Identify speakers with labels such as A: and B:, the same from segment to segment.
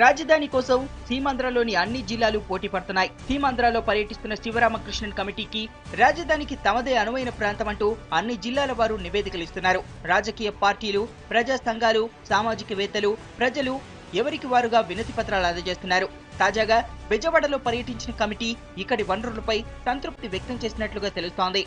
A: రాజధాని కోసం సీమాంధ్రలోని అన్ని జిల్లాలు పోటీ పడుతున్నాయి. సీమాంధ్రలో పర్యటిస్తున్న శివరామకృష్ణన్ కమిటీకి రాజధానికి తమదే అనువైన ప్రాంతం అంటూ అన్ని జిల్లాల వారు నివేదికలు ఇస్తున్నారు. రాజకీయ పార్టీలు, ప్రజా సంఘాలు, సామాజికవేత్తలు, ప్రజలు ఎవరికి వారుగా వినతి పత్రాలు అందజేస్తున్నారు. తాజాగా బెజవాడలో పర్యటించిన కమిటీ ఇక్కడి వనరులపై సంతృప్తి వ్యక్తం చేసినట్లుగా తెలుస్తోంది.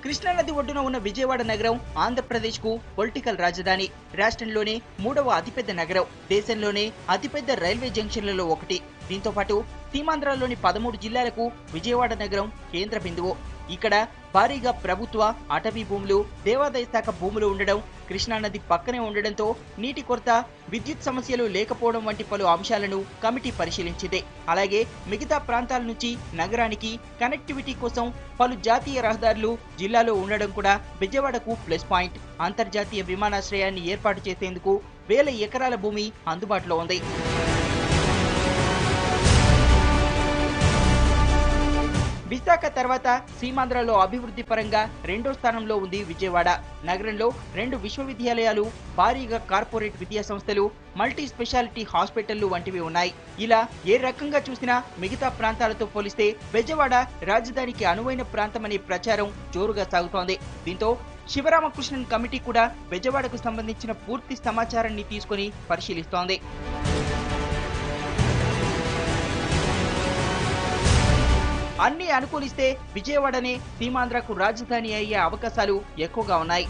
A: కృష్ణానది ఒడ్డున ఉన్న విజయవాడ నగరం ఆంధ్రప్రదేశ్కు పొలిటికల్ రాజధాని. రాష్ట్రంలోనే 3వ అతిపెద్ద నగరం, దేశంలోనే అతిపెద్ద రైల్వే జంక్షన్లలో ఒకటి. దీంతో పాటు సీమాంధ్రలోని 13 జిల్లాలకు విజయవాడ నగరం కేంద్ర బిందువు. ఇక్కడ భారీగా ప్రభుత్వ, అటవీ భూములు, దేవాదాయ శాఖ భూములు ఉండడం, కృష్ణానది పక్కనే ఉండడంతో నీటి కొరత, విద్యుత్ సమస్యలు లేకపోవడం వంటి పలు అంశాలను కమిటీ పరిశీలించింది. అలాగే మిగతా ప్రాంతాల నుంచి నగరానికి కనెక్టివిటీ కోసం పలు జాతీయ రహదారులు జిల్లాలో ఉండడం కూడా విజయవాడకు ప్లస్ పాయింట్. అంతర్జాతీయ విమానాశ్రయాన్ని ఏర్పాటు చేసేందుకు 1000 ఎకరాల భూమి అందుబాటులో ఉంది. విశాఖ తర్వాత సీమాంధ్రలో అభివృద్ధి పరంగా 2వ స్థానంలో ఉంది విజయవాడ. నగరంలో 2 విశ్వవిద్యాలయాలు, భారీగా కార్పొరేట్ విద్యా సంస్థలు, మల్టీ స్పెషాలిటీ హాస్పిటళ్లు వంటివి ఉన్నాయి. ఇలా ఏ రకంగా చూసినా మిగతా ప్రాంతాలతో పోలిస్తే బెజవాడ రాజధానికి అనువైన ప్రాంతమనే ప్రచారం జోరుగా సాగుతోంది. దీంతో శివరామకృష్ణన్ కమిటీ కూడా బెజవాడకు సంబంధించిన పూర్తి సమాచారాన్ని తీసుకుని పరిశీలిస్తోంది. అన్ని అనుకూలిస్తే విజయవాడనే సీమాంధ్రకు రాజధాని అయ్యే అవకాశాలు ఎక్కువగా ఉన్నాయి.